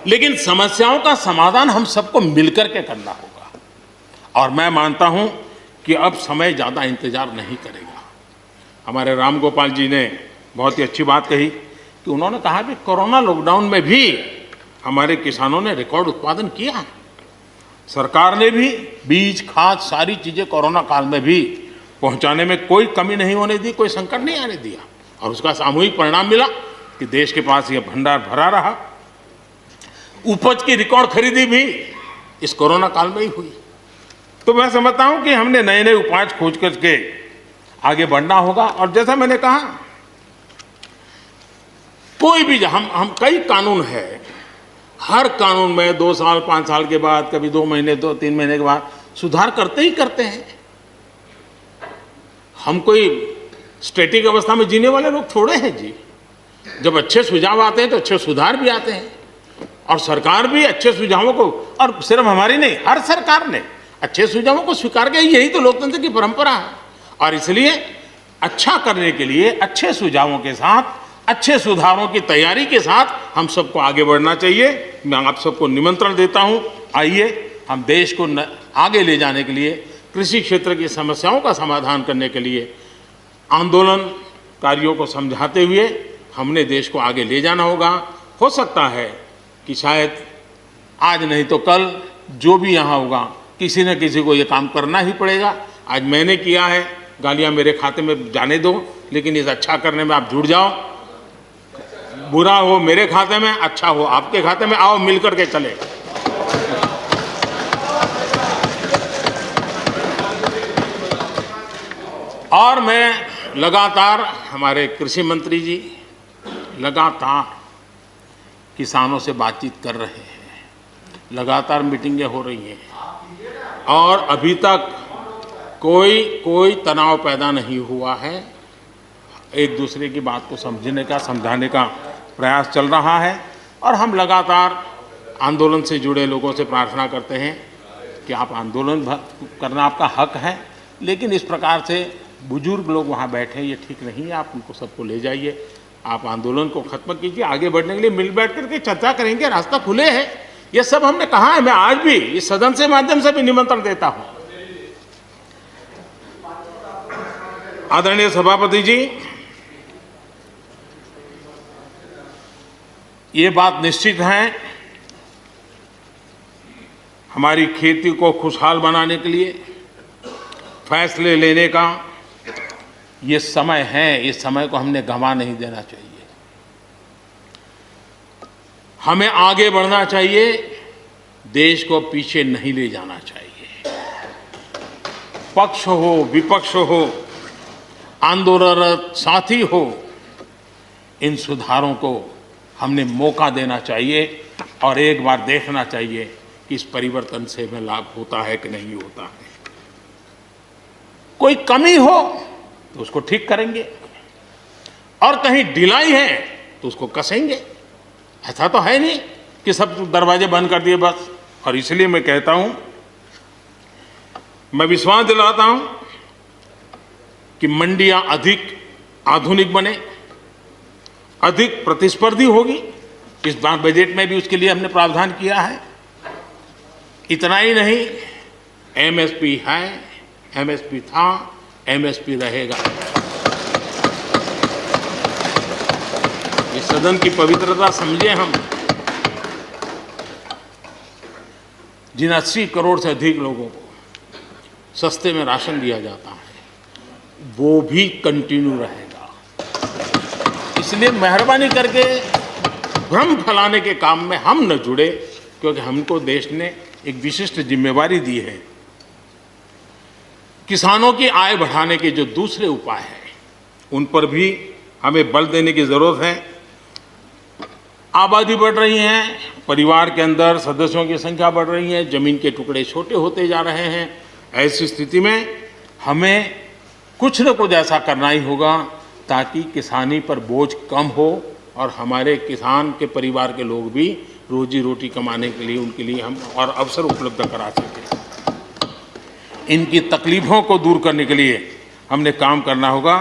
लेकिन समस्याओं का समाधान हम सबको मिलकर के करना होगा। और मैं मानता हूं कि अब समय ज़्यादा इंतजार नहीं करेगा। हमारे राम गोपाल जी ने बहुत ही अच्छी बात कही कि उन्होंने कहा कि कोरोना लॉकडाउन में भी हमारे किसानों ने रिकॉर्ड उत्पादन किया। सरकार ने भी बीज, खाद, सारी चीज़ें कोरोना काल में भी पहुंचाने में कोई कमी नहीं होने दी, कोई संकट नहीं आने दिया, और उसका सामूहिक परिणाम मिला कि देश के पास यह भंडार भरा रहा। उपज की रिकॉर्ड खरीदी भी इस कोरोना काल में ही हुई। तो मैं समझता हूं कि हमने नए नए उपाय खोज करके आगे बढ़ना होगा। और जैसा मैंने कहा, कोई भी हम कई कानून है, हर कानून में 2 साल 5 साल के बाद, कभी 2 महीने 2-3 महीने के बाद सुधार करते ही करते हैं। हम कोई स्टैटिक अवस्था में जीने वाले लोग थोड़े हैं जी। जब अच्छे सुझाव आते हैं तो अच्छे सुधार भी आते हैं, और सरकार भी अच्छे सुझावों को, और सिर्फ हमारी नहीं, हर सरकार ने अच्छे सुझावों को स्वीकार किया। यही तो लोकतंत्र की परंपरा है। और इसलिए अच्छा करने के लिए अच्छे सुझावों के साथ, अच्छे सुधारों की तैयारी के साथ हम सबको आगे बढ़ना चाहिए। मैं आप सबको निमंत्रण देता हूं, आइए हम देश को आगे ले जाने के लिए, कृषि क्षेत्र की समस्याओं का समाधान करने के लिए आंदोलनकारियों को समझाते हुए हमने देश को आगे ले जाना होगा। हो सकता है कि शायद आज नहीं तो कल जो भी यहाँ होगा, किसी न किसी को ये काम करना ही पड़ेगा। आज मैंने किया है, गालियाँ मेरे खाते में जाने दो, लेकिन इस अच्छा करने में आप जुड़ जाओ। बुरा हो मेरे खाते में, अच्छा हो आपके खाते में, आओ मिलकर के चले। और मैं लगातार, हमारे कृषि मंत्री जी लगातार किसानों से बातचीत कर रहे हैं, लगातार मीटिंगें हो रही हैं, और अभी तक कोई तनाव पैदा नहीं हुआ है। एक दूसरे की बात को समझने का, समझाने का प्रयास चल रहा है। और हम लगातार आंदोलन से जुड़े लोगों से प्रार्थना करते हैं कि आप आंदोलन करना आपका हक है, लेकिन इस प्रकार से बुजुर्ग लोग वहाँ बैठे, ये ठीक नहीं है। आप उनको सबको ले जाइए, आप आंदोलन को खत्म कीजिए। आगे बढ़ने के लिए मिल बैठ करके चर्चा करेंगे, रास्ता खुले है। ये सब हमने कहा है। मैं आज भी इस सदन से माध्यम से भी निमंत्रण देता हूं। आदरणीय सभापति जी, ये बात निश्चित है, हमारी खेती को खुशहाल बनाने के लिए फैसले लेने का ये समय है। इस समय को हमने गंवा नहीं देना चाहिए। हमें आगे बढ़ना चाहिए, देश को पीछे नहीं ले जाना चाहिए। पक्ष हो, विपक्ष हो, आंदोलनरत साथी हो, इन सुधारों को हमने मौका देना चाहिए और एक बार देखना चाहिए कि इस परिवर्तन से हमें लाभ होता है कि नहीं होता है। कोई कमी हो तो उसको ठीक करेंगे, और कहीं ढिलाई है तो उसको कसेंगे। ऐसा तो है नहीं कि सब दरवाजे बंद कर दिए बस। और इसलिए मैं कहता हूं, मैं विश्वास दिलाता हूं कि मंडियां अधिक आधुनिक बने, अधिक प्रतिस्पर्धी होगी। इस बार बजट में भी उसके लिए हमने प्रावधान किया है। इतना ही नहीं, एमएसपी है, एमएसपी था, एमएसपी रहेगा। इस सदन की पवित्रता समझे हम। जिन 80 करोड़ से अधिक लोगों को सस्ते में राशन दिया जाता है, वो भी कंटिन्यू रहेगा। इसलिए मेहरबानी करके भ्रम फैलाने के काम में हम न जुड़े, क्योंकि हमको देश ने एक विशिष्ट जिम्मेवारी दी है। किसानों की आय बढ़ाने के जो दूसरे उपाय हैं, उन पर भी हमें बल देने की जरूरत है। आबादी बढ़ रही है, परिवार के अंदर सदस्यों की संख्या बढ़ रही है, जमीन के टुकड़े छोटे होते जा रहे हैं। ऐसी स्थिति में हमें कुछ न कुछ ऐसा करना ही होगा ताकि किसानी पर बोझ कम हो और हमारे किसान के परिवार के लोग भी रोजी रोटी कमाने के लिए, उनके लिए हम और अवसर उपलब्ध करा सकें। इनकी तकलीफों को दूर करने के लिए हमने काम करना होगा।